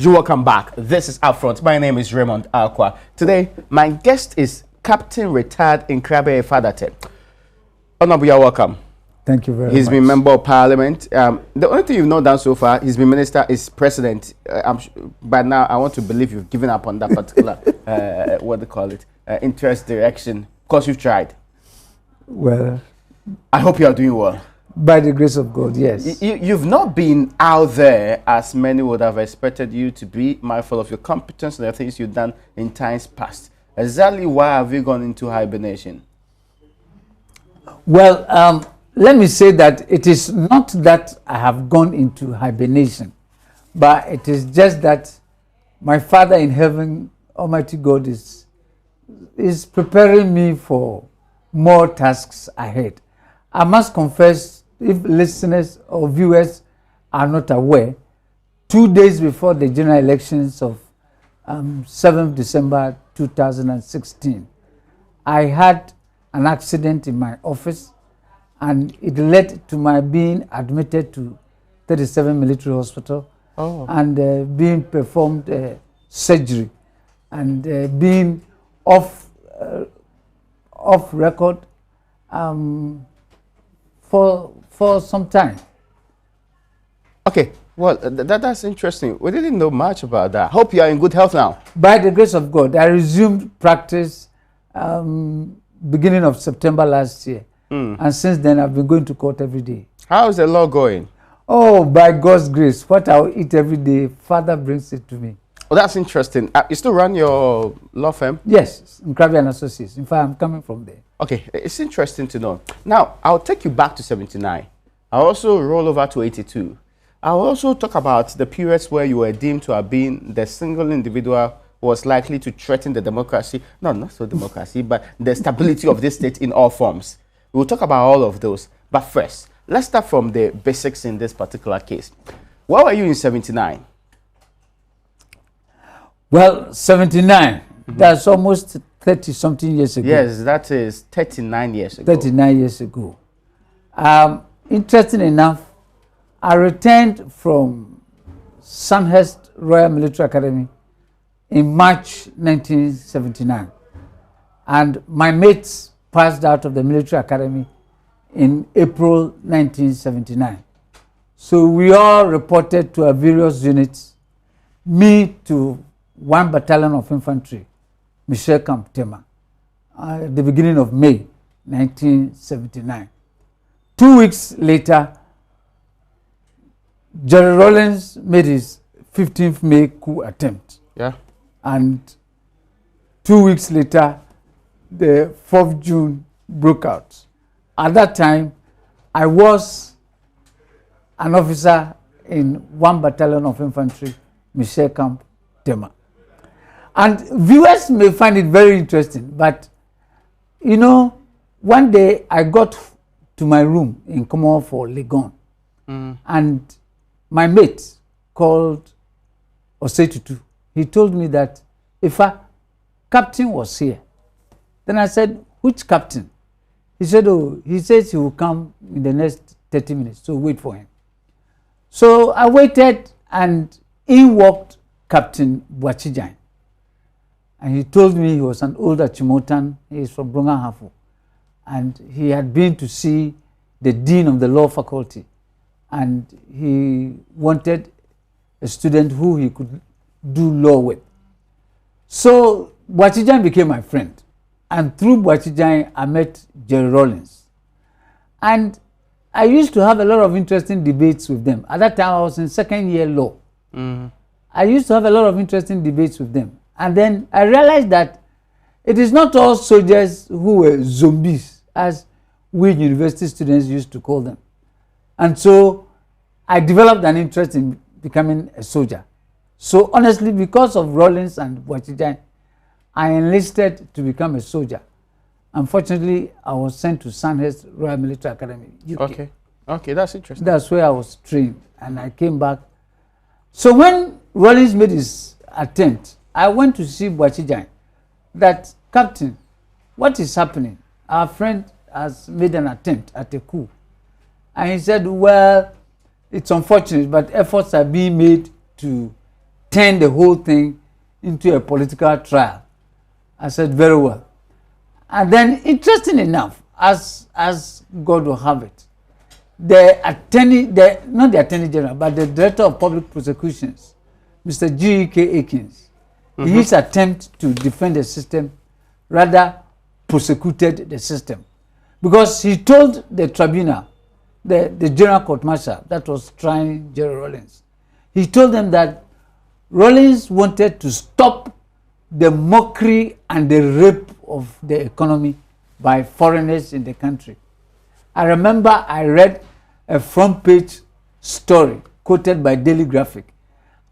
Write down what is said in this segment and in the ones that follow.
You're welcome back. This is Upfront. My name is Raymond Alqua. Today, my guest is Captain Retired Nkrabea Fadate. Honorable, you're welcome. Thank you very much. He's been member of parliament. The only thing you've not done so far, he's been minister, is president. But now I want to believe you've given up on that particular, what they call it, interest direction. Of course, you've tried. Well, I hope you are doing well. By the grace of God, yes. You've not been out there as many would have expected you to be, mindful of your competence and the things you've done in times past. Exactly why have you gone into hibernation? Well, let me say that it is not that I have gone into hibernation, but it is just that my Father in heaven, Almighty God, is preparing me for more tasks ahead. I must confess, if listeners or viewers are not aware, 2 days before the general elections of 7th December 2016, I had an accident in my office, and it led to my being admitted to 37 Military Hospital and being performed surgery and being off record for some time. Okay, well, that's interesting. We didn't know much about that. Hope you are in good health now. By the grace of God, I resumed practice beginning of September last year. And since then, I've been going to court every day. How is the law going? Oh, by God's grace, what I'll eat every day, Father brings it to me. Oh, that's interesting. You still run your law firm? Yes, Nkrabea and Associates. In fact, I'm coming from there. Okay, it's interesting to know. Now, I'll take you back to 79. I'll also roll over to 82. I'll also talk about the periods where you were deemed to have been the single individual who was likely to threaten the democracy, not so democracy, but the stability of this state in all forms. We'll talk about all of those. But first, let's start from the basics in this particular case. Where were you in 79? Well, 79, that's almost 30-something years ago. Yes, that is 39 years ago. 39 years ago. Interesting enough, I returned from Sandhurst Royal Military Academy in March 1979. And my mates passed out of the military academy in April 1979. So we all reported to our various units, me to 1 Battalion of Infantry, Michel Camp Tema, at the beginning of May 1979. 2 weeks later, Jerry Rawlings made his 15th May coup attempt. Yeah. And 2 weeks later, the 4th June broke out. At that time, I was an officer in 1 Battalion of Infantry, Michel Camp Tema. And viewers may find it very interesting, but you know, one day I got to my room in Commonwealth for Legon, and my mate called Osetutu. He told me that if a captain was here. Then I said, which captain? He said, oh, he says he will come in the next 30 minutes, so wait for him. So I waited, and in walked Captain Bwachijan. And he told me he was an older Chimotan. He is from Brungahafu. And he had been to see the dean of the law faculty. And he wanted a student who he could do law with. So Bwachijan became my friend. And through Bwachijan, I met Jerry Rawlings. And I used to have a lot of interesting debates with them. At that time, I was in second year law. I used to have a lot of interesting debates with them. And then I realized that it is not all soldiers who were zombies, as we university students used to call them. And so I developed an interest in becoming a soldier. So honestly, because of Rawlings and Bwachijan, I enlisted to become a soldier. Unfortunately, I was sent to Sandhurst Royal Military Academy, UK. Okay, that's interesting. That's where I was trained, and I came back. So when Rawlings made his attempt, I went to see Bwachijan that, Captain, what is happening? Our friend has made an attempt at a coup. And he said, well, it's unfortunate, but efforts are being made to turned the whole thing into a political trial. I said, very well. And then, interesting enough, as God will have it, not the Attorney General, but the Director of Public Prosecutions, Mr. G.E.K. Akins, in his attempt to defend the system, rather prosecuted the system. Because he told the tribunal, the General Court Martial that was trying Jerry Rawlings, he told them that Rawlings wanted to stop the mockery and the rape of the economy by foreigners in the country. I remember I read a front page story quoted by Daily Graphic,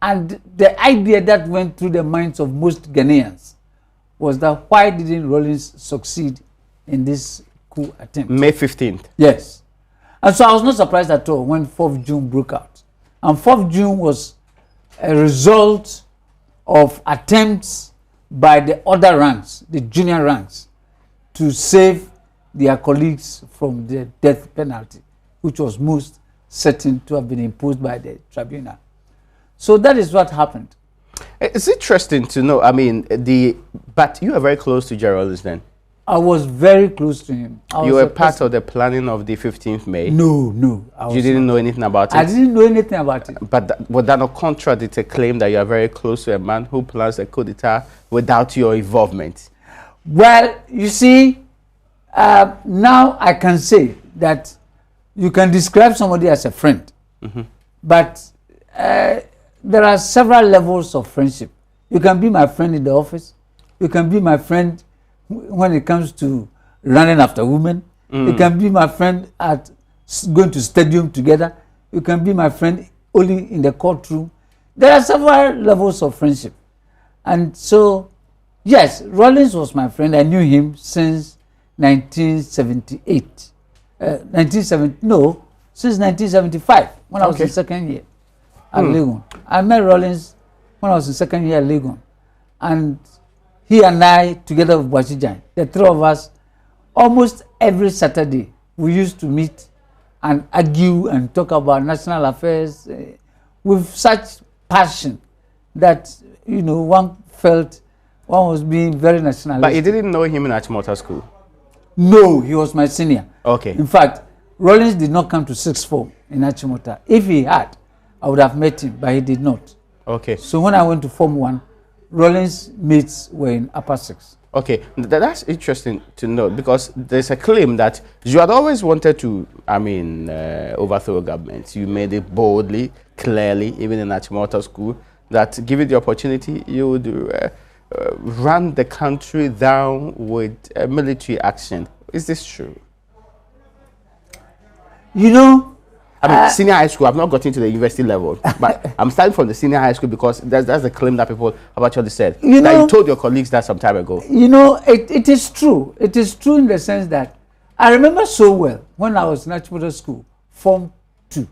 and the idea that went through the minds of most Ghanaians was that why didn't Rawlings succeed in this coup attempt? May 15th. Yes. And so I was not surprised at all when 4th June broke out. And 4th June was a result of attempts by the other ranks, the junior ranks, to save their colleagues from the death penalty, which was most certain to have been imposed by the tribunal. So that is what happened. It's interesting to know, I mean, but you are very close to Jerry Rawlings then. I was very close to him. You were part of the planning of the 15th May? No. You didn't know anything about it? I didn't know anything about it. But would that not contradict a claim that you are very close to a man who plans a coup d'etat without your involvement? Well, you see, now I can say that you can describe somebody as a friend, but there are several levels of friendship. You can be my friend in the office. You can be my friend when it comes to running after women. You can be my friend at going to stadium together. You can be my friend only in the courtroom. There are several levels of friendship. And so, yes, Rawlings was my friend. I knew him since 1978. Since 1975, when I was in second year at Legon. I met Rawlings when I was in second year at Legon. And he and I, together with Bwachijan, the three of us, almost every Saturday, we used to meet and argue and talk about national affairs with such passion that, one felt one was being very nationalistic. But you didn't know him in Achimota School? No, he was my senior. Okay. In fact, Rawlings did not come to sixth form in Achimota. If he had, I would have met him, but he did not. Okay. So when I went to Form 1, Rawlings' mates were in upper six. Okay, that's interesting to note because there's a claim that you had always wanted to, overthrow government. You made it boldly, clearly, even in Achimota School, that given the opportunity, you would run the country down with military action. Is this true? Senior high school, I've not gotten to the university level, but I'm starting from the senior high school because that's the claim that people have actually said. You told your colleagues that some time ago. It is true. It is true in the sense that I remember so well when I was in Achimota School, Form 2.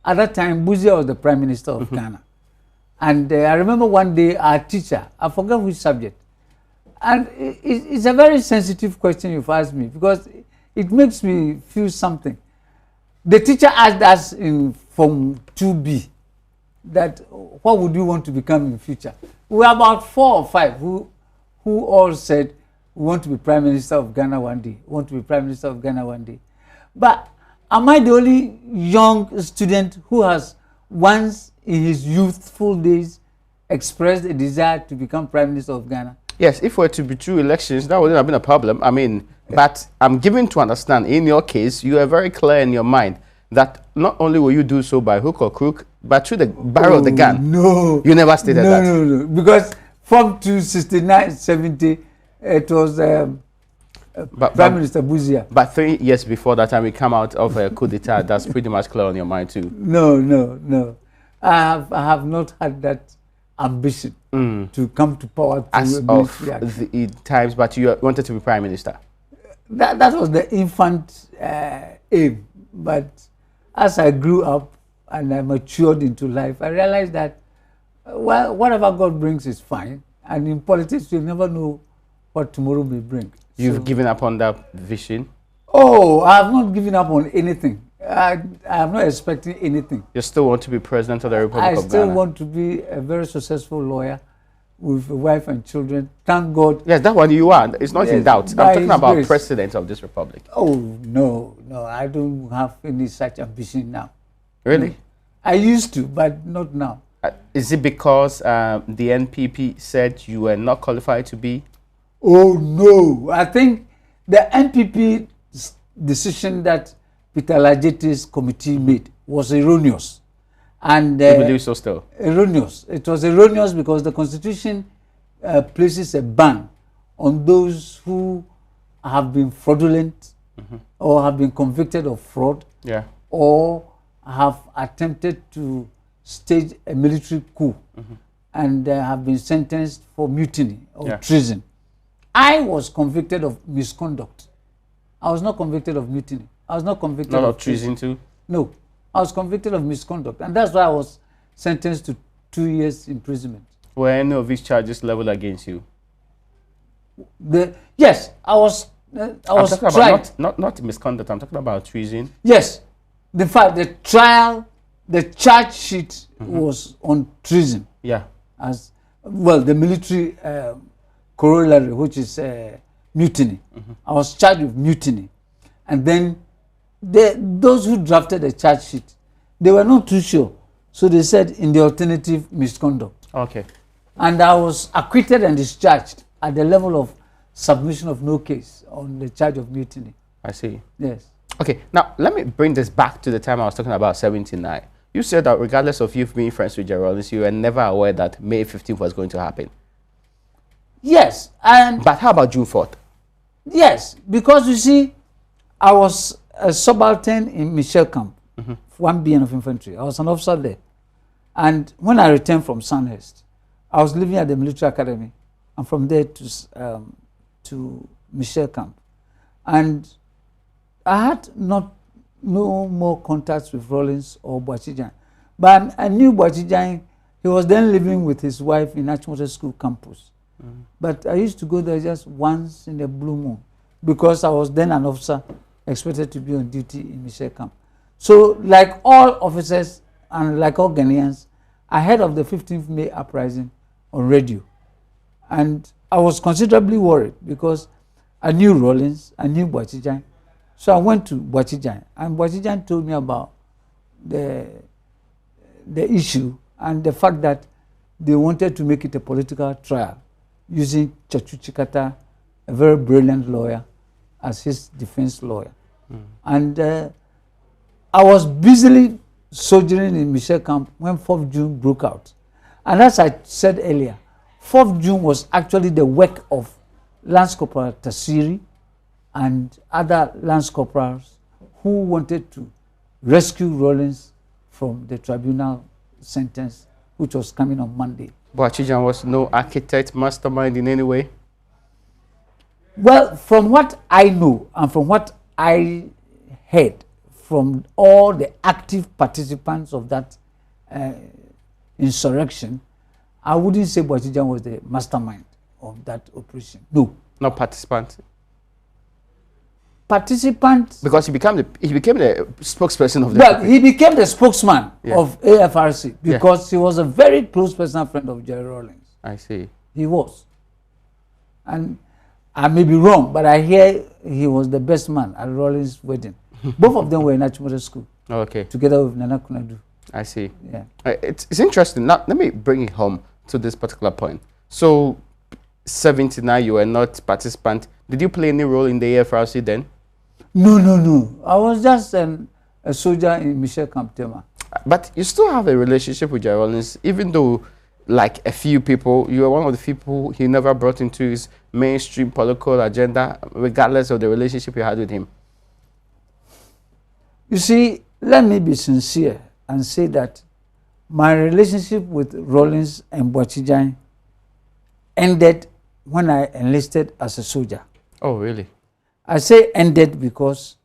At that time, Buzia was the Prime Minister of Ghana. And I remember one day our teacher, I forgot which subject, and it's a very sensitive question you've asked me because it makes me feel something. The teacher asked us in Form 2B that what would you want to become in the future? We were about 4 or 5 who all said we want to be Prime Minister of Ghana one day. We want to be Prime Minister of Ghana one day. But am I the only young student who has once in his youthful days expressed a desire to become Prime Minister of Ghana? Yes, if it were to be true elections, that wouldn't have been a problem. But I'm given to understand, in your case, you are very clear in your mind that not only will you do so by hook or crook, but through the barrel of the gun. No. You never stated that. No. Because from 269, 70, it was Prime Minister Buzia. But 3 years before that time, we come out of a coup d'etat. That's pretty much clear on your mind too. No. I have not had that ambition to come to power. As of the times, but you wanted to be Prime Minister. That was the infant aim. But as I grew up and I matured into life, I realized that whatever God brings is fine. And in politics, you never know what tomorrow may bring. You've given up on that vision? Oh, I have not given up on anything. I'm not expecting anything. You still want to be president of the Republic I of Ghana? still want to be a very successful lawyer with a wife and children. Thank God. Yes, that one you are. It's not in Yes, doubt. I'm by talking His about grace. president of this republic. Oh, no, I don't have any such ambition now. Really? I used to, but not now. Is it because the NPP said you were not qualified to be? Oh, no. I think the NPP decision that Peter Lajetti's committee made was erroneous. And You believe so still? erroneous. It was erroneous because the Constitution places a ban on those who have been fraudulent or have been convicted of fraud Yeah. or have attempted to stage a military coup and have been sentenced for mutiny or Yeah. treason. I was convicted of misconduct. I was not convicted of mutiny. I was not convicted Not of of treason too? No, I was convicted of misconduct, and that's why I was sentenced to 2 years imprisonment. Were any of these charges leveled against you? Yes, I was I'm tried. talking about not misconduct. I'm talking about treason. Yes, the fact the trial, the charge sheet was on treason, Yeah. as well. The military corollary, which is mutiny. I was charged with mutiny, and then those who drafted the charge sheet, they were not too sure, so they said in the alternative misconduct, Okay. and I was acquitted and discharged at the level of submission of no case on the charge of mutiny. I see. Yes. Okay. Now let me bring this back to the time I was talking about 79. You said that regardless of you being friends with Jerry Rawlings, you were never aware that May 15th was going to happen. Yes, and But how about June 4th? yes, because you see, I was a subaltern in Michel Camp, 1 BN of infantry. I was an officer there. And when I returned from Sandhurst, I was living at the military academy, and from there to Michel Camp. And I had no more contacts with Rawlings or Boachijan. But I knew Boachijan. He was then living with his wife in Achimota School campus. But I used to go there just once in a blue moon because I was then an officer expected to be on duty in Michel Camp. So like all officers and like all Ghanaians, I heard of the 15th May uprising on radio. And I was considerably worried because I knew Rawlings, I knew Boachijan. So I went to Boachijan, and Boachijan told me about the issue and the fact that they wanted to make it a political trial using Chachu Chikata, a very brilliant lawyer, as his defense lawyer. And I was busily sojourning in Michel Camp when 4th June broke out. And as I said earlier, 4th June was actually the work of Lance Corporal Tassiri and other Lance Corporals who wanted to rescue Rawlings from the tribunal sentence, which was coming on Monday. Boachijan was no architect, mastermind in any way? Well, from what I know and from what I heard from all the active participants of that insurrection, I wouldn't say Boachijan was the mastermind of that operation. No. Not participant? Participant. Because he became the spokesperson of the Well, he became the spokesman Yeah. of AFRC because he was a very close personal friend of Jerry Rawlings. I see. He was. And I may be wrong, but I hear he was the best man at Rawlings' wedding. Both of them were in Achimota School. Okay. Together with Nana Kunadu. I see. Yeah. It's interesting. Now, let me bring it home to this particular point. So, 79, you were not participant. Did you play any role in the AFRC then? No. I was just a soldier in Michel Camp Tema. But you still have a relationship with Jerry Rawlings, even though, like a few people, you are one of the people he never brought into his mainstream political agenda, regardless of the relationship you had with him. You see, let me be sincere and say that my relationship with Rawlings and Boachijan ended when I enlisted as a soldier. Oh, really? I say ended because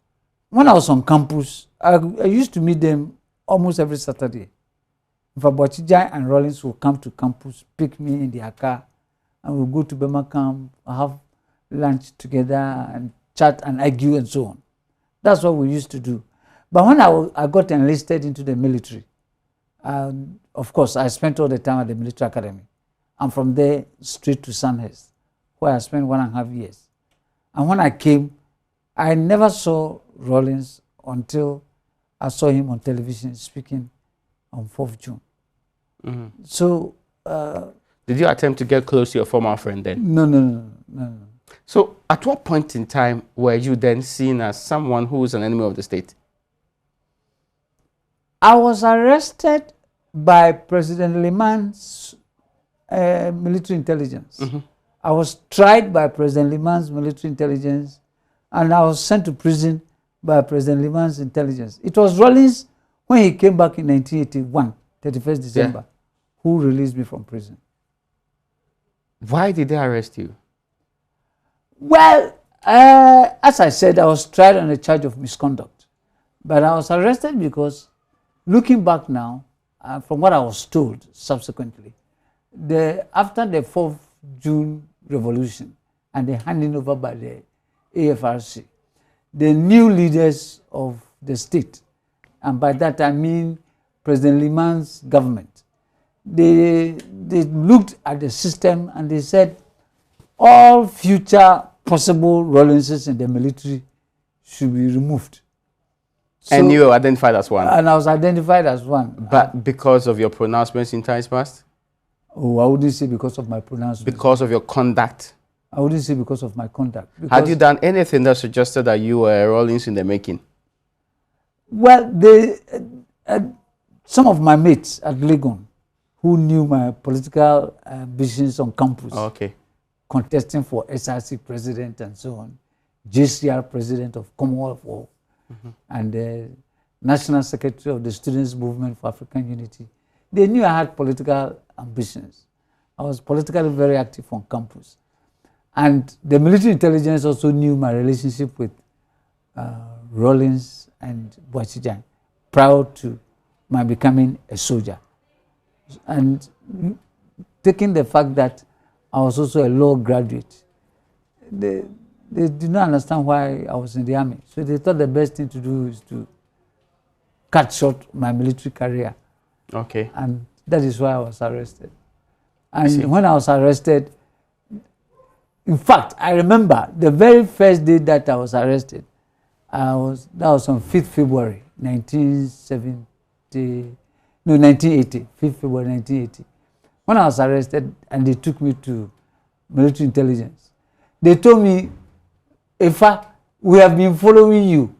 when I was on campus, I used to meet them almost every Saturday. In fact, Boachijan and Rawlings will come to campus, pick me in their car, and we'll go to Bema Camp, have lunch together, and chat and argue and so on. That's what we used to do. But when I got enlisted into the military, of course, I spent all the time at the military academy. And from there, straight to Sandhurst, where I spent 1.5 years. And when I came, I never saw Rawlings until I saw him on television speaking on 4th June. So... did you attempt to get close to your former friend then? No. So at what point in time were you then seen as someone who is an enemy of the state? I was arrested by President Liman's military intelligence. I was tried by President Liman's military intelligence, and I was sent to prison by President Liman's intelligence. It was Rawlings, when he came back in 1981, 31st December, who released me from prison. Why did they arrest you? Well, as I said, I was tried on a charge of misconduct. But I was arrested because, looking back now, from what I was told subsequently, after the 4th June revolution and the handing over by the AFRC, the new leaders of the state, and by that I mean President Liman's government, they looked at the system and they said all future possible Rawlingses in the military should be removed. So, and you were identified as one? And I was identified as one. But because of your pronouncements in times past? Oh, I wouldn't say because of my pronouncements. Because of your conduct? I wouldn't say because of my conduct. Had you done anything that suggested that you were Rawlings in the making? Well, some of my mates at Legon, who knew my political ambitions on campus, contesting for SRC president and so on, JCR president of Commonwealth War, and the National Secretary of the Students' Movement for African Unity. They knew I had political ambitions. I was politically very active on campus. And the military intelligence also knew my relationship with Rawlings and Boachijan prior to my becoming a soldier. And taking the fact that I was also a law graduate, they did not understand why I was in the army. So they thought the best thing to do is to cut short my military career. Okay. And that is why I was arrested. And when I was arrested, in fact, I remember the very first day that I was arrested, that was on 5th February 1980, 5th February 1980. When I was arrested and they took me to military intelligence, they told me, Ifa, we have been following you,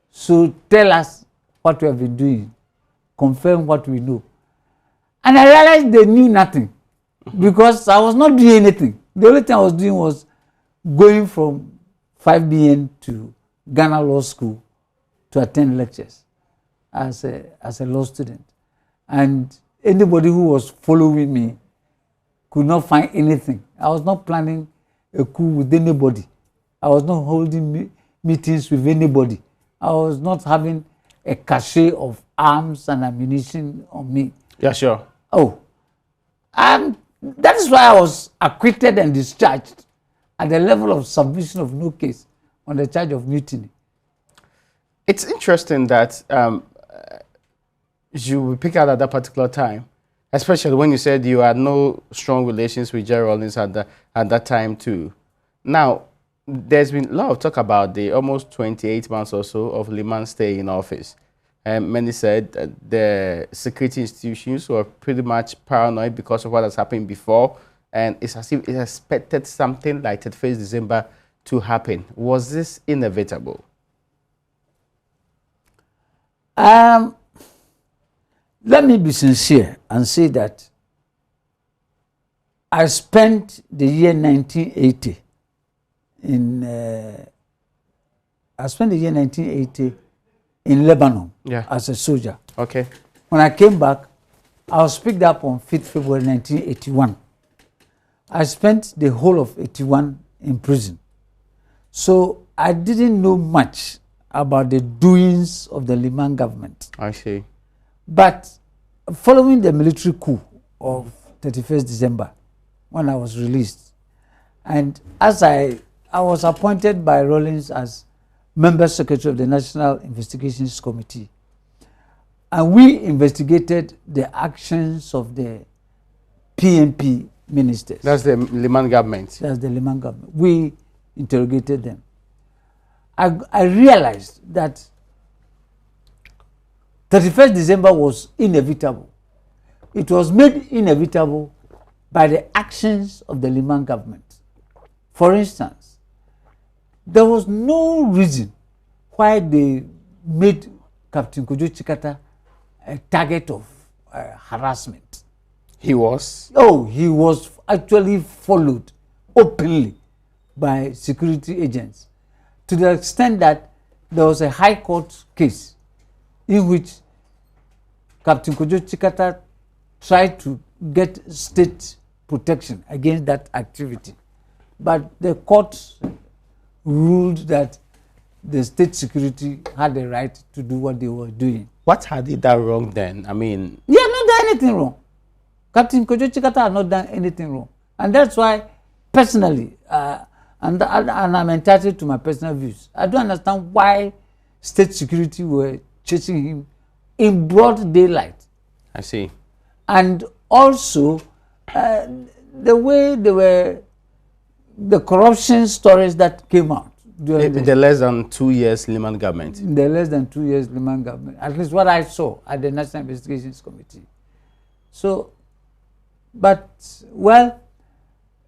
so tell us what we have been doing, confirm what we know. And I realized they knew nothing because I was not doing anything. The only thing I was doing was going from 5BN to Ghana Law School to attend lectures as a law student. And anybody who was following me could not find anything. I was not planning a coup with anybody. I was not holding meetings with anybody. I was not having a cache of arms and ammunition on me. Yeah, sure. Oh, that is why I was acquitted and discharged at the level of submission of no case on the charge of mutiny. It's interesting that you pick out at that particular time, especially when you said you had no strong relations with Jerry Rawlings at that time too. Now, there's been a lot of talk about the almost 28 months or so of Liman's stay in office. Many said the security institutions were pretty much paranoid because of what has happened before, and it's as if it expected something like 31st December to happen. Was this inevitable? Let me be sincere and say that I spent the year 1980 in Lebanon as a soldier. Okay. When I came back, I was picked up on 5th February 1981. I spent the whole of 81 in prison. So I didn't know much about the doings of the Liman government. I see. But following the military coup of 31st December, when I was released, and as I was appointed by Rawlings as member secretary of the National Investigations Committee. And we investigated the actions of the PNP ministers. That's the Liman government. That's the Liman government. We interrogated them. I realized that 31st December was inevitable. It was made inevitable by the actions of the Liman government. For instance, there was no reason why they made Captain Kojo Chikata a target of harassment. He was? Oh, he was actually followed openly by security agents, to the extent that there was a high court case in which Captain Kojo Chikata tried to get state protection against that activity. But the court ruled that the state security had the right to do what they were doing. What had he done wrong then? I mean... He had not done anything wrong. Captain Kojo Chikata had not done anything wrong. And that's why, personally, and I'm entitled to my personal views, I don't understand why state security were chasing him in broad daylight. I see. And also, the way they were, the corruption stories that came out during the less than 2 years Liman government. In the less than 2 years Liman government, at least what I saw at the National Investigations Committee. So, but, well,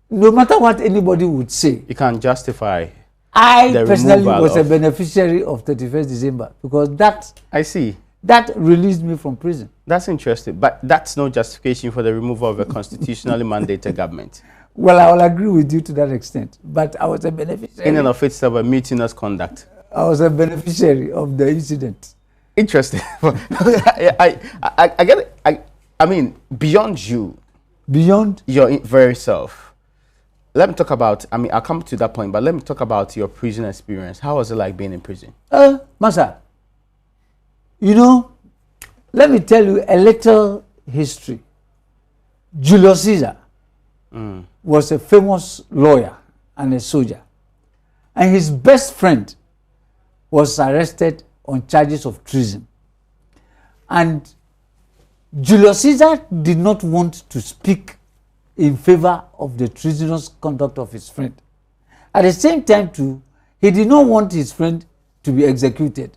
no matter what anybody would say, you can't justify. I personally was a beneficiary of 31st December because that, I see, that released me from prison. That's interesting, but that's no justification for the removal of a constitutionally mandated government. Well, I will agree with you to that extent, but I was a beneficiary. In and of itself, a mutinous conduct. I was a beneficiary of the incident. Interesting. I get it. I mean, beyond you, beyond your very self, let me talk about, I mean, I'll come to that point, but let me talk about your prison experience. How was it like being in prison? Masa, you know, let me tell you a little history. Julius Caesar was a famous lawyer and a soldier. And his best friend was arrested on charges of treason. And Julius Caesar did not want to speak in favor of the treasonous conduct of his friend. At the same time, too, he did not want his friend to be executed.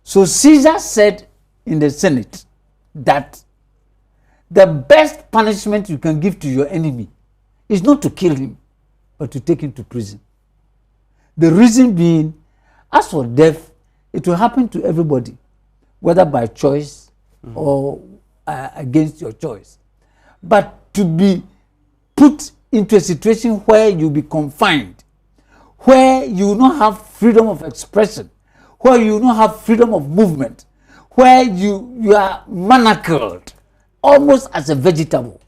So Caesar said in the Senate that the best punishment you can give to your enemy is not to kill him, but to take him to prison. The reason being, as for death, it will happen to everybody, whether by choice or against your choice. But to be put into a situation where you be confined, where you will not have freedom of expression, where you will not have freedom of movement, where you are manacled almost as a vegetable,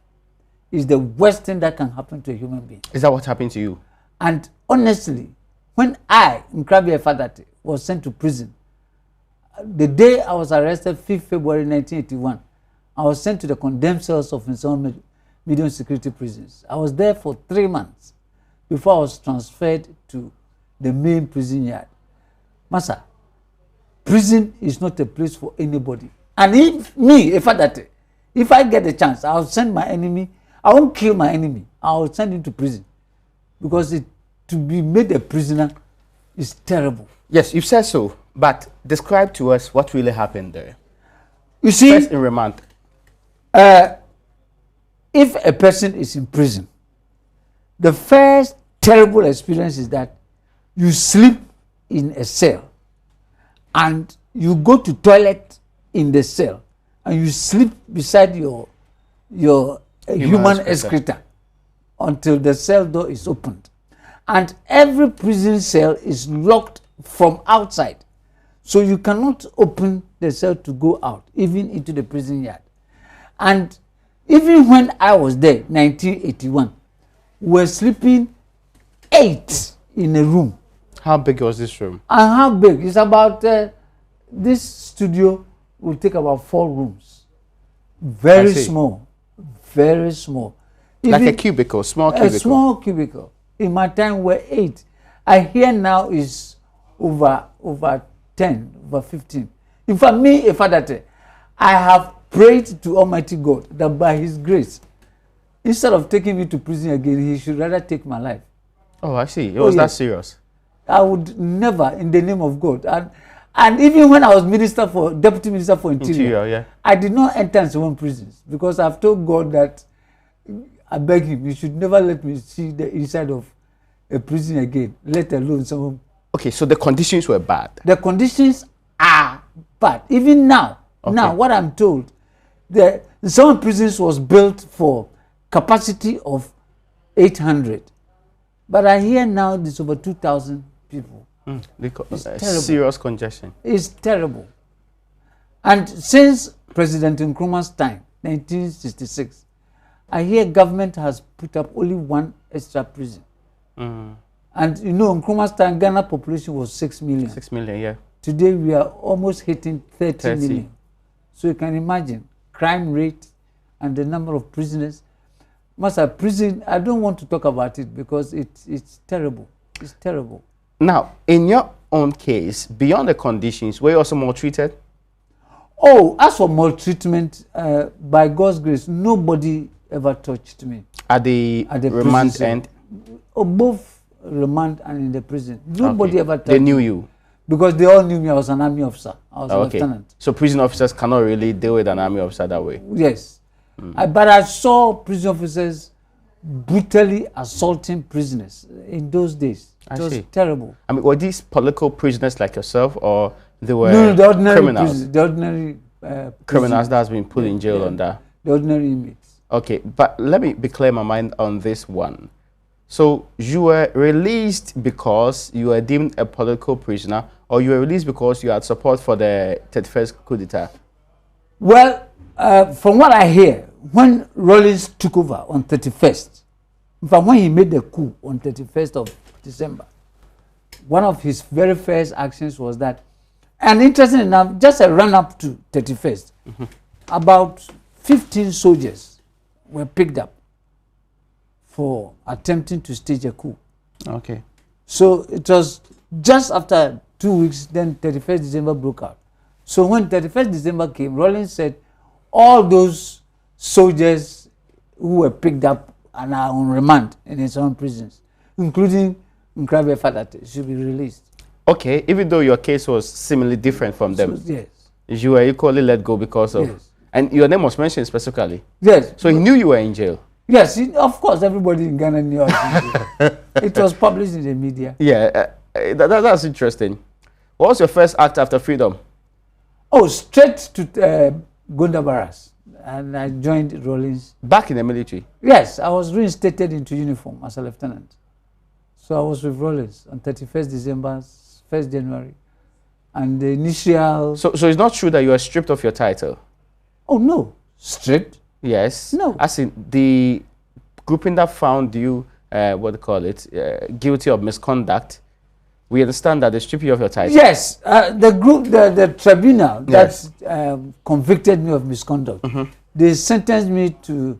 is the worst thing that can happen to a human being. Is that what happened to you? And honestly, when I, Nkrabea Efadate, was sent to prison, the day I was arrested, 5th February 1981, I was sent to the condemned cells of some medium security prisons. I was there for 3 months before I was transferred to the main prison yard. Masa, prison is not a place for anybody. And if me, Efadate, if I get a chance, I'll send my enemy. I won't kill my enemy. I'll send him to prison. Because to be made a prisoner is terrible. Yes, you've said so. But describe to us what really happened there. You see, first in remand. If a person is in prison, the first terrible experience is that you sleep in a cell and you go to toilet in the cell and you sleep beside your human excreta until the cell door is opened. And every prison cell is locked from outside. So you cannot open the cell to go out, even into the prison yard. And even when I was there, 1981, we were sleeping 8 in a room. How big was this room? And how big? It's about, this studio will take about 4 rooms. Very small. Very small. Like a cubicle, small cubicle. A small cubicle. In my time, we were 8. I hear now is over 10, over 15. In fact, me, Efadate, I have prayed to Almighty God that by His grace, instead of taking me to prison again, He should rather take my life. Oh, I see. It was that serious. I would never, in the name of God. And even when I was deputy minister for interior, Yeah. I did not enter Nsawam prisons because I've told God that I beg Him, He should never let me see the inside of a prison again, let alone someone. Okay, so the conditions were bad. The conditions are bad. Even now, what I'm told, the Nsawam prisons was built for capacity of 800. But I hear now there's over 2,000 people. It's terrible. Serious congestion. It's terrible. And since President Nkrumah's time, 1966, I hear government has put up only one extra prison. And you know, Nkrumah's time, Ghana population was 6 million. 6 million, yeah. Today we are almost hitting 30 million. So you can imagine crime rate and the number of prisoners. Prison, I don't want to talk about it because it's terrible. It's terrible. Now, in your own case, beyond the conditions, were you also maltreated? Oh, as for maltreatment, by God's grace, nobody ever touched me. At the remand end? Oh, both remand and in the prison. Nobody ever touched me. They knew you? Because they all knew me. I was an army officer. I was a lieutenant. So prison officers cannot really deal with an army officer that way? Yes. But I saw prison officers brutally assaulting prisoners in those days. It was terrible. I mean, were these political prisoners like yourself, or they were the ordinary criminals? The ordinary criminals that has been put in jail on that? The ordinary inmates. Okay, but let me be clear my mind on this one. So you were released because you were deemed a political prisoner, or you were released because you had support for the 31st coup d'etat? Well, from what I hear, when Rawlings took over on 31st, in fact, when he made the coup on 31st of December, one of his very first actions was that, and interesting enough, just a run-up to 31st, about 15 soldiers were picked up for attempting to stage a coup. Okay. So it was just after 2 weeks, then 31st December broke out. So when 31st December came, Rawlings said, all those soldiers who were picked up and are on remand in his own prisons, including Nkrabea Efadate, should be released. Okay, even though your case was similarly different from them. So, yes. You were equally let go because of... Yes. And your name was mentioned specifically? Yes. So he knew you were in jail? Yes, of course, everybody in Ghana knew I was in jail. It was published in the media. Yeah, that's interesting. What was your first act after freedom? Oh, straight to Gonda Barracks, and I joined Rawlings. Back in the military? Yes, I was reinstated into uniform as a lieutenant. So I was with Rawlings on 31st December, 1st January, and the initial... So it's not true that you were stripped of your title? Oh, no. Stripped? Yes. No. As in the grouping that found you, guilty of misconduct, we understand that they stripped you of your title? Yes. The group, the tribunal that convicted me of misconduct, they sentenced me to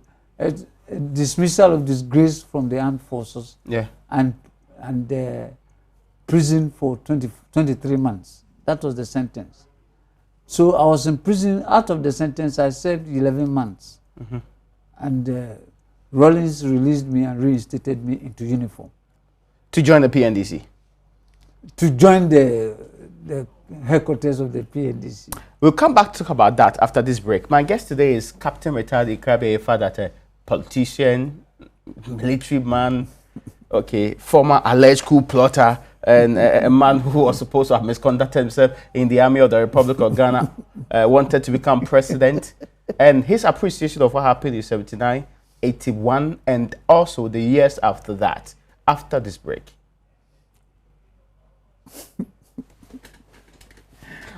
dismissal of disgrace from the armed forces and prison for 23 months. That was the sentence. So I was in prison. Out of the sentence, I served 11 months. And Rawlings released me and reinstated me into uniform. To join the PNDC? To join the headquarters of the PNDC. We'll come back to talk about that after this break. My guest today is Captain Retired Nkrabea Efadate, politician, military man, former alleged coup plotter, and a man who was supposed to have misconducted himself in the Army of the Republic of Ghana, wanted to become president. And his appreciation of what happened in 79, 81, and also the years after that, after this break.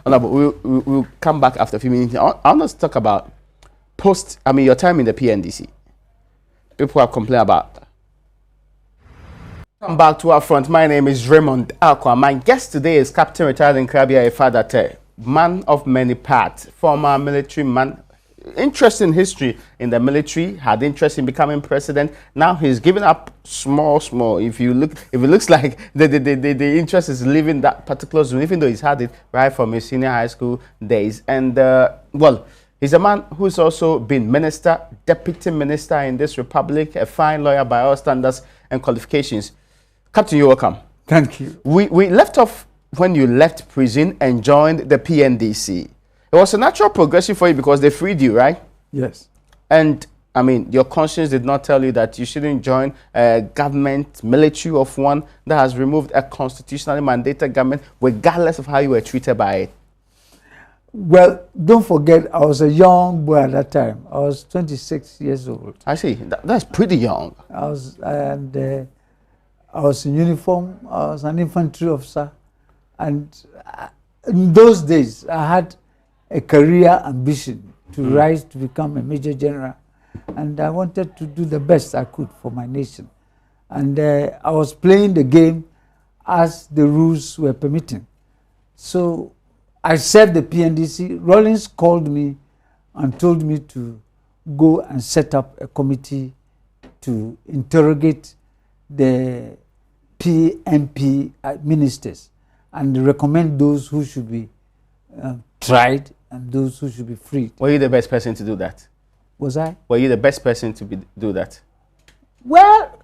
But we'll come back after a few minutes. I want to talk about your time in the PNDC. People have complained about. Come back to our front. My name is Raymond Akwa. My guest today is Captain Retired Nkrabea Efadate, man of many parts, former military man. interest in history in the military, had interest in becoming president. Now he's given up small. If it looks like the interest is leaving that particular zone, even though he's had it right from his senior high school days. And well, he's a man who's also been minister, deputy minister in this republic, a fine lawyer by all standards and qualifications. Captain, you're welcome. Thank you. We left off when you left prison and joined the PNDC. It was a natural progression for you because they freed you, right? Yes. And, I mean, your conscience did not tell you that you shouldn't join a government, military of one that has removed a constitutionally mandated government, regardless of how you were treated by it. Well, don't forget, I was a young boy at that time. I was 26 years old. I see. That's pretty young. I was in uniform. I was an infantry officer. And in those days, I had a career ambition to rise to become a major general. And I wanted to do the best I could for my nation. And I was playing the game as the rules were permitting. So I served the PNDC. Rawlings called me and told me to go and set up a committee to interrogate the PNP ministers and recommend those who should be tried and those who should be freed. Were you the best person to do that? Was I? Were you the best person to do that? Well,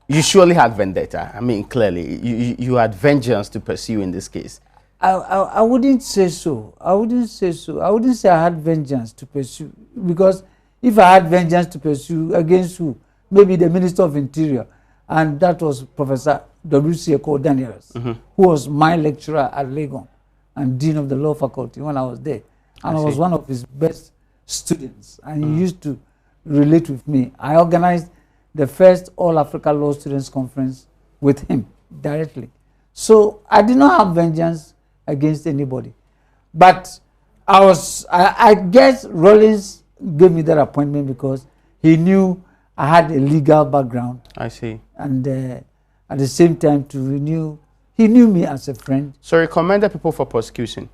you surely had vendetta. I mean, clearly, you had vengeance to pursue in this case. I wouldn't say so. I wouldn't say so. I wouldn't say I had vengeance to pursue, because if I had vengeance to pursue against who? Maybe the Minister of Interior, and that was Professor W.C. Eko Daniels, who was my lecturer at Legon and Dean of the Law Faculty when I was there. And I was one of his best students, and he used to relate with me. I organized the first All-Africa Law Students Conference with him directly. So I did not have vengeance against anybody. But I guess Rawlings gave me that appointment because he knew I had a legal background. I see. And at the same time, he knew me as a friend. So you recommended people for prosecution?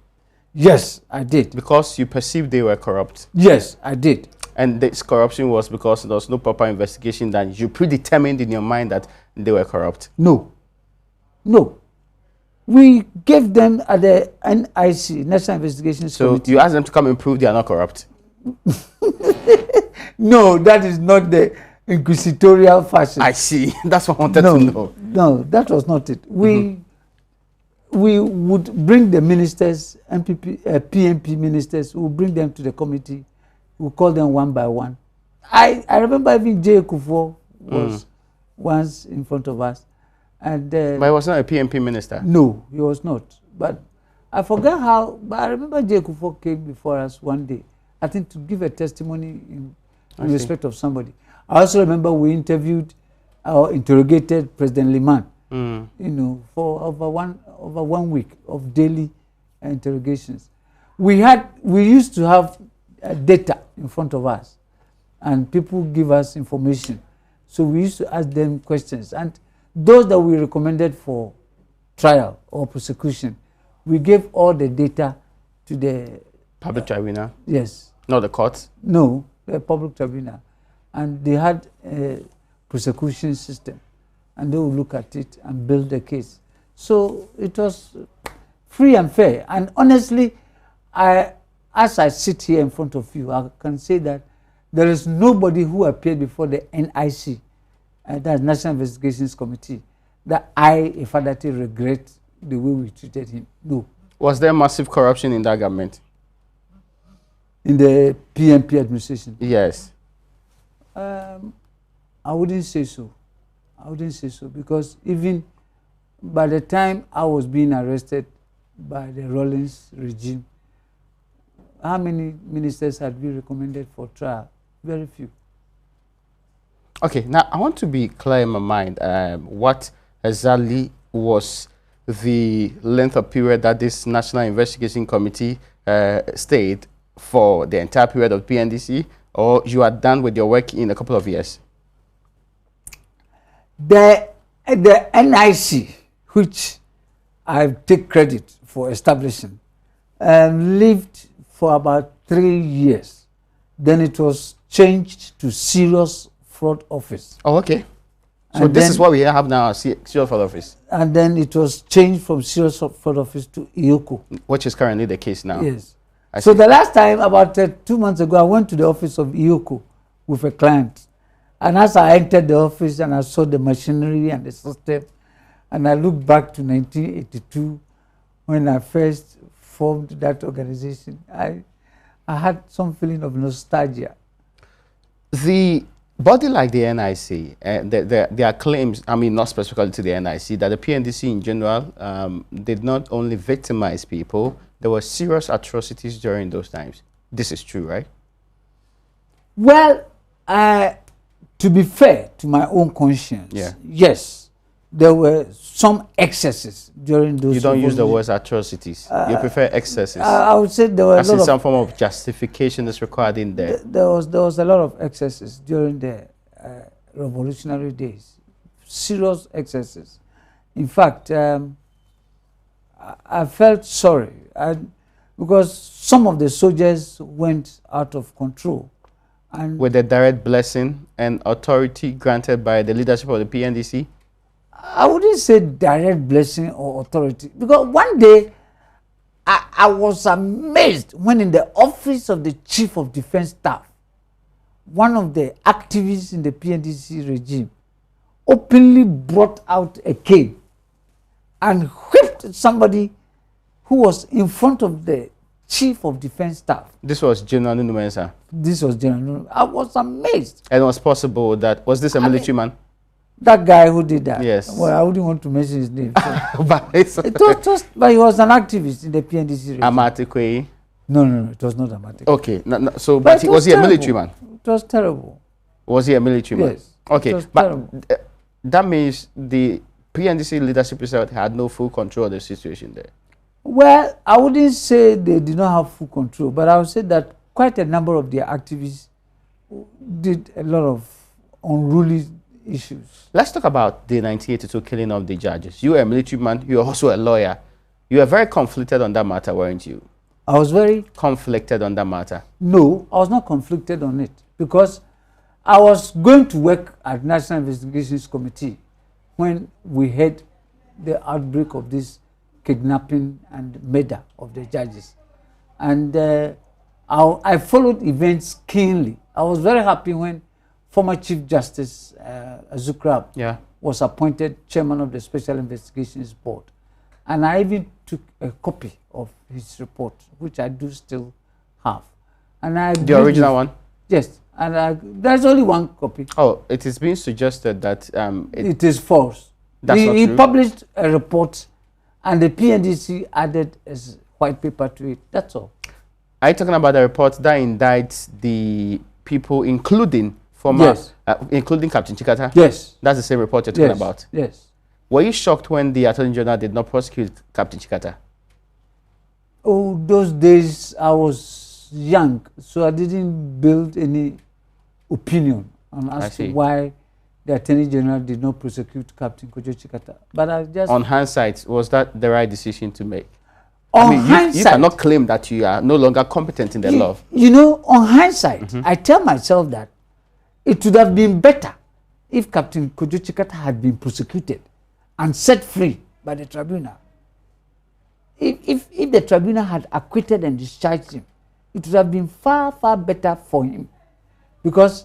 Yes, I did. Because you perceived they were corrupt? Yes, I did. And this corruption was because there was no proper investigation, that you predetermined in your mind that they were corrupt? No. We gave them at the NIC, National Investigations Committee. So you asked them to come and prove they are not corrupt? No, that is not the inquisitorial fashion. I see. That's what I wanted to know. No, that was not it. We would bring the ministers, PNP ministers, we would bring them to the committee. We would call them one by one. I remember even J. Kufuor was once in front of us. And, but he was not a PNP minister? No, he was not. But I forgot how, but I remember J. Kufuor came before us one day, I think to give a testimony in respect of somebody. I also remember we interviewed or interrogated President Liman, for over one week of daily interrogations. We used to have data in front of us, and people give us information. So we used to ask them questions, and those that we recommended for trial or prosecution, we gave all the data to the public tribunal. Yes. Not the courts? No, the public tribunal. And they had a prosecution system, and they would look at it and build a case. So it was free and fair. And honestly, as I sit here in front of you, I can say that there is nobody who appeared before the NIC, that's National Investigations Committee, that I, Ifadati, regret the way we treated him. No. Was there massive corruption in that government? In the PNP administration? Yes. I wouldn't say so. I wouldn't say so, because even by the time I was being arrested by the Rawlings regime, how many ministers had we recommended for trial? Very few. Okay, now I want to be clear in my mind what exactly was the length of period that this National Investigation Committee stayed for the entire period of PNDC, or you are done with your work in a couple of years? The NIC, which I take credit for establishing, lived for about 3 years. Then it was changed to Serious Fraud Office. Oh, okay. So And this then- is what we have now, Serious Fraud Office, And then it was changed from Serious Fraud Office to IOCO. which is currently the case now. Yes. I So see. the last time, about 2 months ago, I went to the office of IOCO with a client. And as I entered the office and I saw the machinery and the system, and I looked back to 1982 when I first formed that organization, I had some feeling of nostalgia. The body like the NIC, there are claims, I mean, not specifically to the NIC, that the PNDC in general did not only victimize people, there were serious atrocities during those times. This is true, right? Well, to be fair to my own conscience, Yeah. yes, there were some excesses during those. You don't use the revolutions. words atrocities. You prefer excesses. I would say there were a As in lot some of form of justification is required in there. there was a lot of excesses during the revolutionary days, serious excesses. In fact, I felt sorry because some of the soldiers went out of control, and With the direct blessing and authority granted by the leadership of the PNDC. I wouldn't say direct blessing or authority, because one day I was amazed when in the office of the Chief of Defense Staff, one of the activists in the PNDC regime openly brought out a cane and whipped somebody who was in front of the Chief of Defense Staff. This was General Numensa. This was General. I was amazed. And it was possible that, was this a military man? That guy who did that. Yes. Well, I wouldn't want to mention his name. So. But it's But he was an activist in the PNDC regime. Amatikwe. No, it was not dramatic. Okay, so, But but it was he a terrible. military man? It was terrible. Was he a military man? Yes. Okay, It was but terrible. that means the PNDC leadership itself had no full control of the situation there. Well, I wouldn't say they did not have full control, but I would say that quite a number of their activists did a lot of unruly issues. Let's talk about the 1982 killing of the judges. You were a military man, you were also a lawyer. You were very conflicted on that matter, weren't you? I was very Conflicted on that matter. No, I was not conflicted on it because I was going to work at National Investigations Committee when we had the outbreak of this kidnapping and murder of the judges. And I followed events keenly. I was very happy when former Chief Justice Azukrab Yeah. was appointed chairman of the Special Investigations Board. And I even took a copy of his report, which I do still have. And I The agreed original with- one? Yes, and there's only one copy. Oh, it is being suggested that It is false. That's not He true. published a report, and the PNDC added a white paper to it. That's all. are you talking about the report that indicts the people, including former, Yes. including Captain Chikata? Yes. That's the same report you're talking Yes. about. Yes. Were you shocked when the Attorney General did not prosecute Captain Chikata? Oh, those days I was young, so I didn't build any opinion on as see. to why the Attorney General did not prosecute Captain Kojo Chikata. But I just On hindsight, was that the right decision to make? on I mean, you hindsight, cannot claim that you are no longer competent in the law. You know, on hindsight, I tell myself that it would have been better if Captain Kojo Chikata had been prosecuted and set free by the tribunal. If the tribunal had acquitted and discharged him, it would have been far, far better for him. Because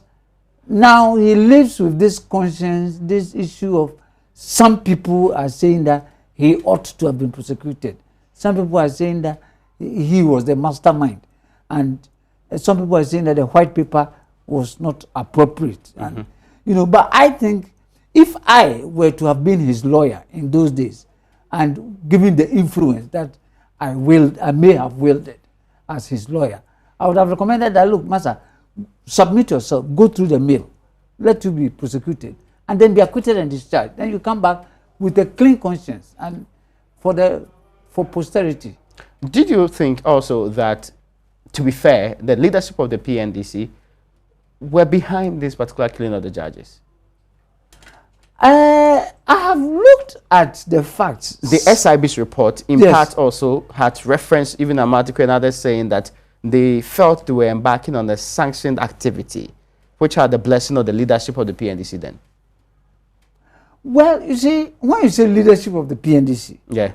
now he lives with this conscience, this issue of some people are saying that he ought to have been prosecuted. Some people are saying that he was the mastermind. And some people are saying that the white paper was not appropriate. And, you know, but I think if I were to have been his lawyer in those days and given the influence that I may have wielded as his lawyer, I would have recommended that, look, Master, submit yourself, go through the mill, let you be prosecuted, and then be acquitted and discharged. Then you come back with a clean conscience and for posterity. Did you think also that, to be fair, the leadership of the PNDC were behind this particular killing of the judges? I have looked at the facts. The SIB's report, in Yes. part, also had reference, even Amatikwe and others saying that they felt they were embarking on a sanctioned activity, which had the blessing of the leadership of the PNDC then? Well, you see, when you say leadership of the PNDC, Yeah.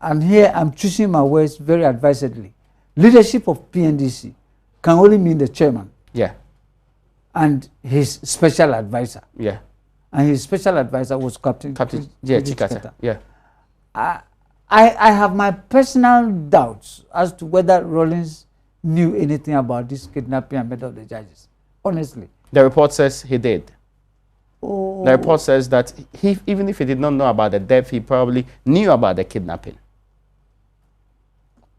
and here I'm choosing my words very advisedly. Leadership of PNDC can only mean the chairman. Yeah. And his special advisor. Yeah. And his special advisor was Captain Chikata. Yeah. I have my personal doubts as to whether Rawlings knew anything about this kidnapping and murder of the judges. Honestly. The report says he did. Oh. The report says that even if he did not know about the death, he probably knew about the kidnapping.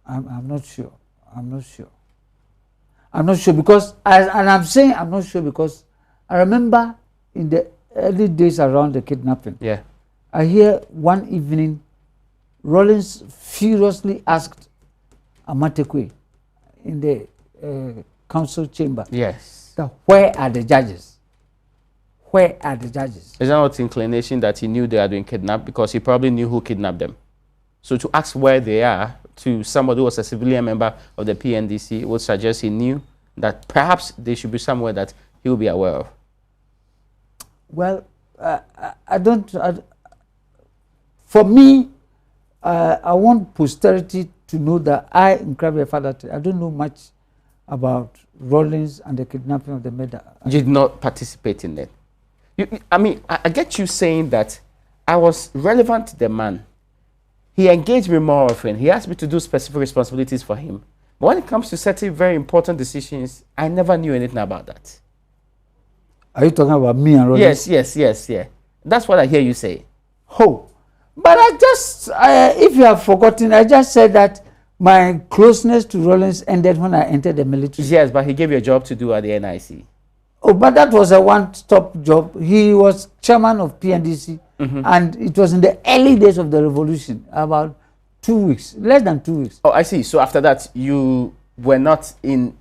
I'm not sure. I'm not sure. I'm not sure because, and I'm saying I'm not sure because I remember in the early days around the kidnapping, Yeah. I hear one evening Rawlings furiously asked Amatekwe in the council chamber, Yes. that where are the judges? Where are the judges? Is that not inclination that he knew they had been kidnapped because he probably knew who kidnapped them? So to ask where they are to somebody who was a civilian member of the PNDC would suggest he knew that perhaps they should be somewhere that he will be aware of. Well, I don't. For me, I want posterity to know that I, Nkrabea Fadatey, I don't know much about Rawlings and the kidnapping of the murder. You did not participate in it. I mean, I get you saying that I was relevant to the man. He engaged me more often. He asked me to do specific responsibilities for him. But when it comes to certain very important decisions, I never knew anything about that. Are you talking about me and Rawlings? Yes, yeah. That's what I hear you say. Oh, but I just, if you have forgotten, I just said that my closeness to Rawlings ended when I entered the military. Yes, but he gave you a job to do at the NIC. Oh, but that was a one-stop job. He was chairman of PNDC, and it was in the early days of the revolution, about 2 weeks, less than 2 weeks. Oh, I see. So after that, you were not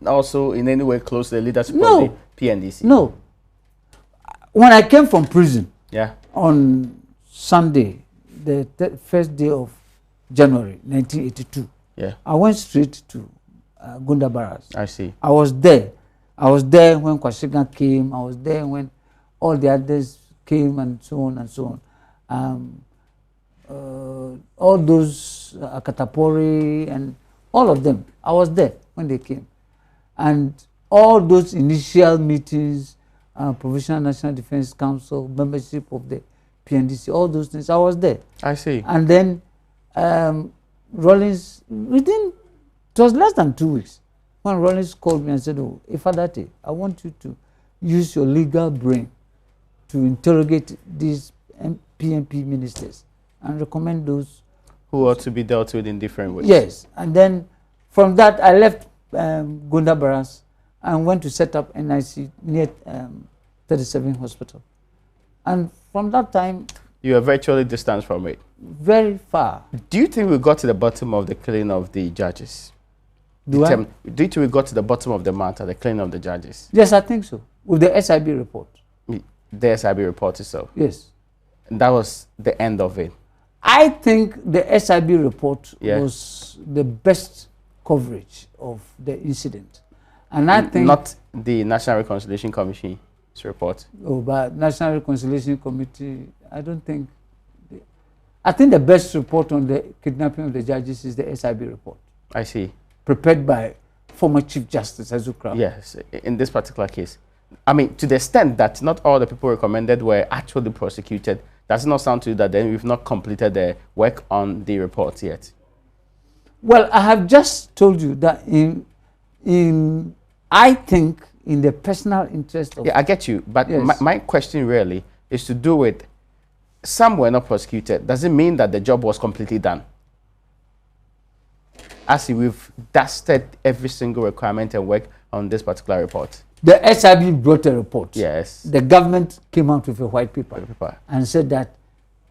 also in any way close to the leadership of the PNDC? No. When I came from prison, yeah, on Sunday, the first day of January 1982, yeah, I went straight to Gunda Barracks. I see. I was there. I was there when Kwasiga came. I was there when all the others came, and so on and so on. All those Akatapori and all of them, I was there when they came. And all those initial meetings, Provisional National Defense Council, membership of the PNDC, all those things, I was there. I see. And then Rawlings, it was less than 2 weeks, when Rawlings called me and said, "Oh, Fadatey, I want you to use your legal brain to interrogate these PNP ministers and recommend those who ought to be dealt with in different ways." Yes, and then from that I left Gunda Barracks and went to set up NIC near 37 Hospital. And from that time, you are virtually distanced from it. Very far. Do you think we got to the bottom of the killing of the judges? Do you think we got to the bottom of the matter, the killing of the judges? Yes, I think so. With the SIB report. The SIB report itself? Yes. And that was the end of it? I think the SIB report was the best coverage of the incident. And I think... Not the National Reconciliation Commission's report? Oh, but National Reconciliation Committee, I don't think... I think the best report on the kidnapping of the judges is the SIB report. I see. Prepared by former Chief Justice Azukra. Yes, in this particular case. I mean, to the extent that not all the people recommended were actually prosecuted, does it not sound to you that then we've not completed the work on the report yet? Well, I have just told you that I think in the personal interest of... Yeah, I get you. But yes. my question really is to do with some were not prosecuted. Does it mean that the job was completely done? As if we've dusted every single requirement and work on this particular report. The SIB brought a report. Yes. The government came out with a white paper and said that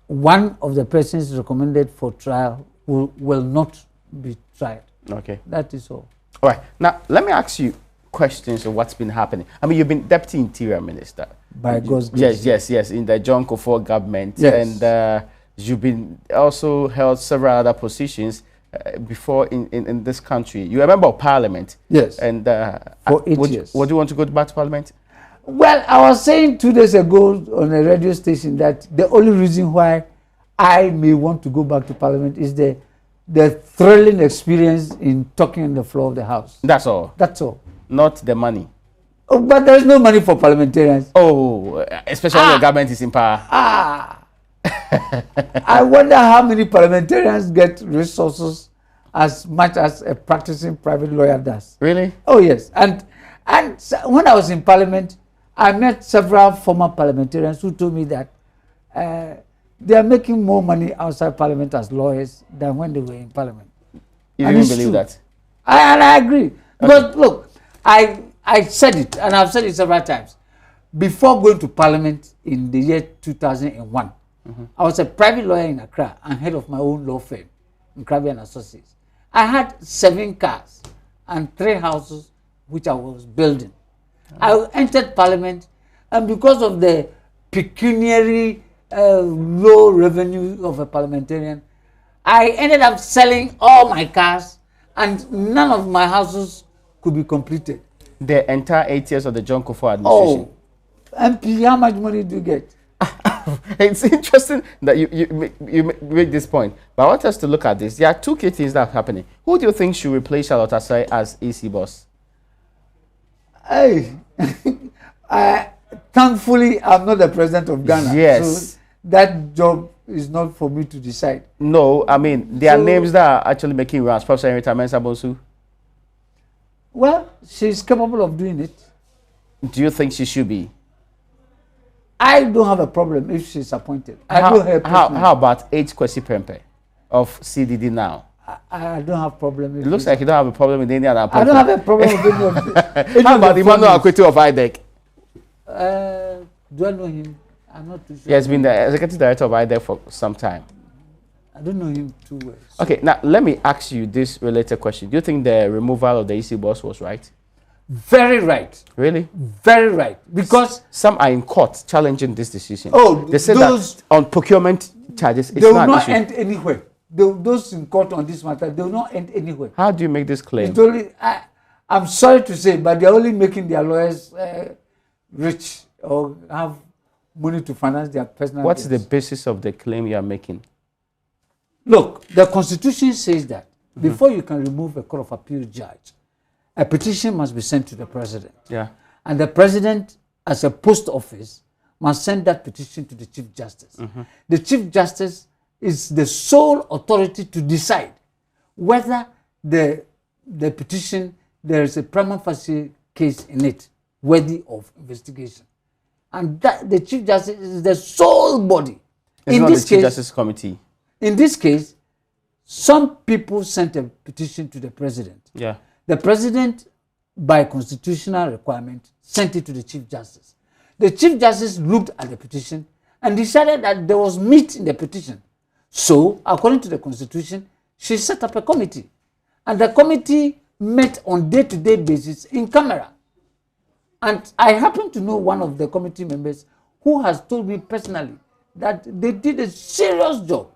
one of the persons recommended for trial will not be tried. Okay. That is all. All right. Now, let me ask you questions of what's been happening. I mean, you've been Deputy Interior Minister. By God's grace. Yes, in the John Kufuor government. Yes. And you've been also held several other positions before in this country. You were a member of parliament. Yes. And for 8 years. Would you want to go back to parliament? Well, I was saying 2 days ago on a radio station that the only reason why I may want to go back to parliament is the thrilling experience in talking on the floor of the House. That's all. That's all. Not the money. Oh, but there's no money for parliamentarians. Oh, especially when the government is in power. I wonder how many parliamentarians get resources as much as a practicing private lawyer does. Really? Oh, yes. And when I was in parliament, I met several former parliamentarians who told me that they are making more money outside parliament as lawyers than when they were in parliament. You didn't believe that? And I agree. Okay. But look, I said it, and I've said it several times. Before going to parliament in the year 2001, I was a private lawyer in Accra and head of my own law firm, Nkrabi and Associates. I had 7 cars and 3 houses which I was building. I entered parliament, and because of the pecuniary low revenue of a parliamentarian, I ended up selling all my cars, and none of my houses could be completed. The entire 8 years of the John Kufuor administration. Oh, MP, how much money do you get? It's interesting that you make this point, but I want us to look at this. There are 2 key things that are happening. Who do you think should replace Charlotte Asai as EC boss? Hey, thankfully, I'm not the president of Ghana. Yes. So that job is not for me to decide. No, I mean, there are names that are actually making rounds. Professor Henrietta Mensah Bonsu. Well, she's capable of doing it. Do you think she should be? I don't have a problem if she's appointed. How about H. Kwesi Prempeh of CDD now? I don't have a problem. It looks like you don't have a problem with any other appointment. I don't have a problem with any of them. How about Emmanuel Akwetu of IDEC? Do I know him? I'm not too sure. He has been the executive director of IDEC for some time. I don't know him too well. So. Okay, now let me ask you this related question. Do you think the removal of the EC boss was right? Very right. Really? Very right. Because some are in court challenging this decision. Oh, they say that on procurement charges, it's they will not end anywhere. Those in court on this matter, they will not end anywhere. How do you make this claim? It's only, I'm sorry to say, but they're only making their lawyers rich or have money to finance their personal What's bills. the basis of the claim you are making? Look, the Constitution says that before you can remove a Court of Appeal judge, a petition must be sent to the president. Yeah. And the president, as a post office, must send that petition to the Chief Justice. The Chief Justice is the sole authority to decide whether the petition, there is a prima facie case in it worthy of investigation. And that the Chief Justice is the sole body. It's not the Chief Justice Committee. In this case, some people sent a petition to the president. Yeah. The president, by constitutional requirement, sent it to the Chief Justice. The Chief Justice looked at the petition and decided that there was meat in the petition. So, according to the Constitution, she set up a committee. And the committee met on day-to-day basis in camera. And I happen to know one of the committee members who has told me personally that they did a serious job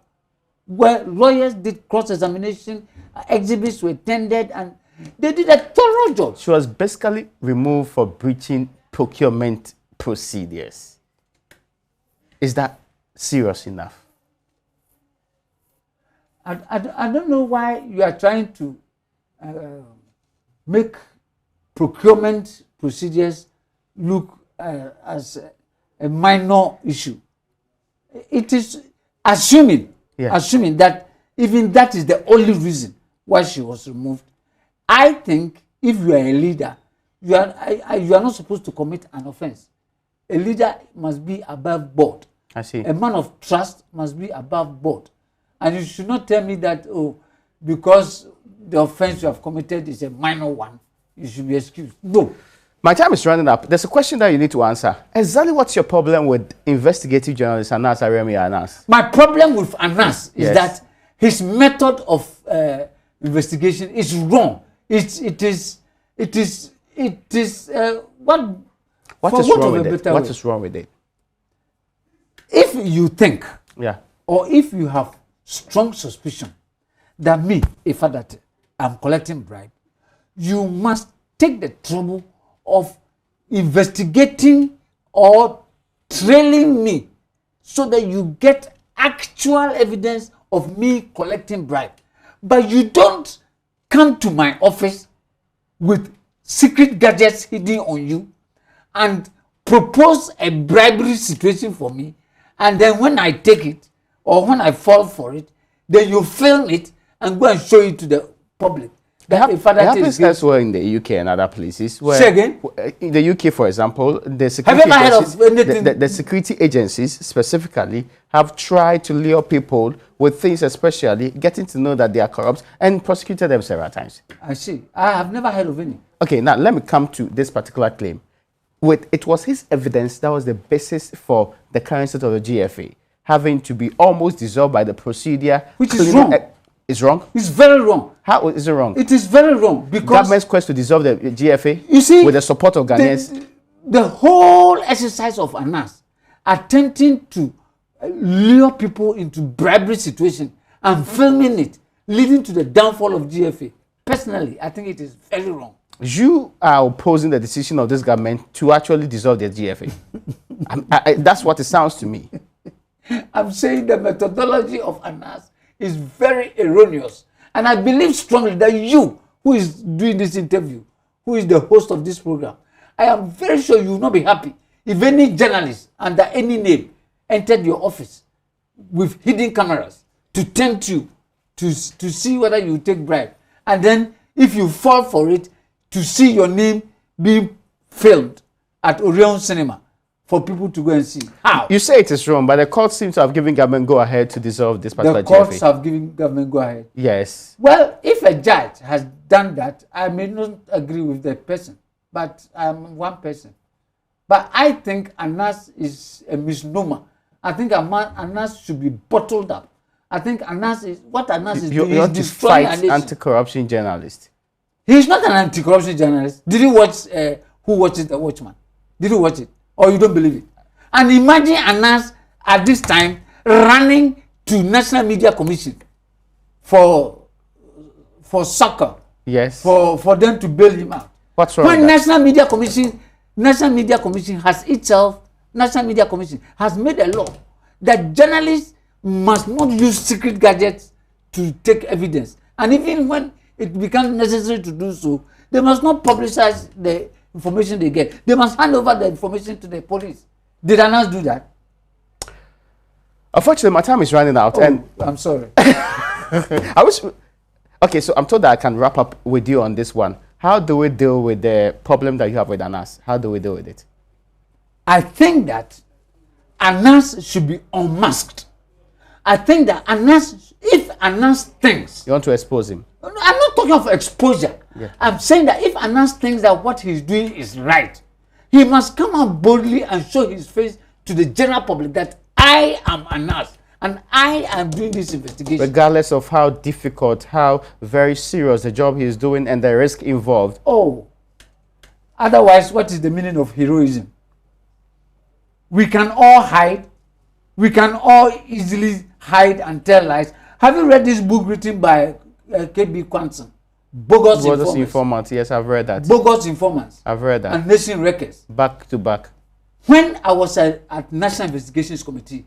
where lawyers did cross-examination, exhibits were tendered, and they did a thorough job. She was basically removed for breaching procurement procedures. Is that serious enough? I don't know why you are trying to make procurement procedures look as a minor issue. It is assuming that even that is the only reason why she was removed. I think if you are a leader, you are not supposed to commit an offense. A leader must be above board. I see. A man of trust must be above board. And you should not tell me that, oh, because the offense you have committed is a minor one, you should be excused. No. My time is running up. There's a question that you need to answer. Exactly what's your problem with investigative journalist Anas Aremi Anas? My problem with Anas is that his method of investigation is wrong. It is what is wrong with it? If you think, yeah, or if you have strong suspicion that me, if that I'm collecting bribe, you must take the trouble of investigating or trailing me so that you get actual evidence of me collecting bribe. But you don't come to my office with secret gadgets hidden on you and propose a bribery situation for me, and then when I take it or when I fall for it, then you film it and go and show it to the public. It happens elsewhere in the UK and other places. Where, say again? In the UK, for example, the security agencies specifically have tried to lure people with things, especially getting to know that they are corrupt, and prosecuted them several times. I see. I have never heard of any. Okay, now let me come to this particular claim. It was his evidence that was the basis for the current state of the GFA having to be almost dissolved by the procedure. Which is wrong. It's wrong? It's very wrong. How is it wrong? It is very wrong because government's quest to dissolve the GFA, you see, with the support of Ghanaians. The whole exercise of Anas attempting to lure people into bribery situation and filming it, leading to the downfall of GFA. Personally, I think it is very wrong. You are opposing the decision of this government to actually dissolve the GFA. That's what it sounds to me. I'm saying the methodology of Anas is very erroneous. And I believe strongly that you, who is doing this interview, who is the host of this program, I am very sure you will not be happy if any journalist under any name entered your office with hidden cameras to tempt you to see whether you take bribe. And then if you fall for it, to see your name being filmed at Orion Cinema for people to go and see. How? You say it is wrong, but the court seems to have given government go ahead to dissolve this particular GFA. The courts have given government go ahead. Yes. Well, if a judge has done that, I may not agree with the person, but I'm one person. But I think Anas is a misnomer. I think Anas should be bottled up. I think Anas is what Anas is doing is destroying a nation. Anti-corruption journalist. He's not an anti-corruption journalist. Did you watch Who Watches the Watchman? Did you watch it? Or you don't believe it? And imagine Anas at this time running to National Media Commission for soccer. Yes. For them to bail him out. What's wrong when with that? National Media Commission has made a law that journalists must not use secret gadgets to take evidence. And even when it becomes necessary to do so, they must not publicize the information they get. They must hand over the information to the police. Did Anas do that? Unfortunately, my time is running out. Oh, and I'm sorry. I wish. Okay, so I'm told that I can wrap up with you on this one. How do we deal with the problem that you have with Anas? How do we deal with it? I think that Anas should be unmasked. I think that if Anas thinks... You want to expose him? I'm not talking of exposure. Yeah. I'm saying that if Anas thinks that what he's doing is right, he must come out boldly and show his face to the general public that I am Anas and I am doing this investigation. Regardless of how difficult, how very serious the job he is doing and the risk involved. Oh, otherwise, what is the meaning of heroism? We can all hide. We can all easily hide and tell lies. Have you read this book written by K.B. Quanson? Bogus Informants. Yes, I've read that. Bogus Informants. I've read that. And Nation Records. Back to back. When I was at National Investigations Committee,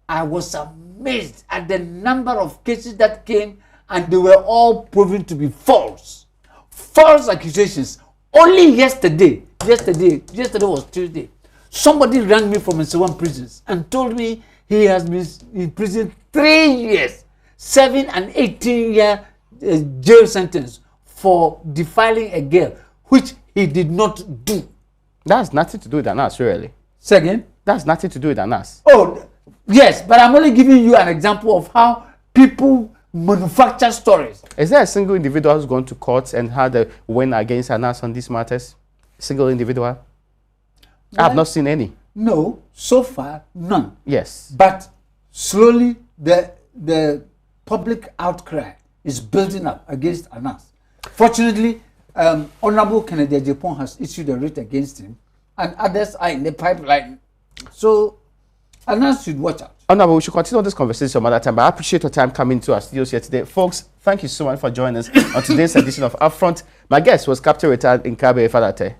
I was amazed at the number of cases that came and they were all proven to be false. False accusations. Only yesterday was Tuesday, somebody rang me from Nsawam prisons and told me he has been in prison 3 years, 7 and 18-year jail sentence for defiling a girl, which he did not do. That's nothing to do with Anas, really. Say again? That's nothing to do with Anas. Oh, yes, but I'm only giving you an example of how people manufacture stories. Is there a single individual who's gone to court and had a win against Anas on these matters? Single individual? Well, I have not seen any. No, so far, none. Yes. But slowly, the public outcry is building up against Anas. Fortunately, Honorable Kennedy Japan has issued a writ against him, and others are in the pipeline. So, Anas should watch out. Honorable, we should continue this conversation some other time, but I appreciate your time coming to our studios here today. Folks, thank you so much for joining us on today's edition of Upfront. My guest was Captain Retired Nkabe Fadate.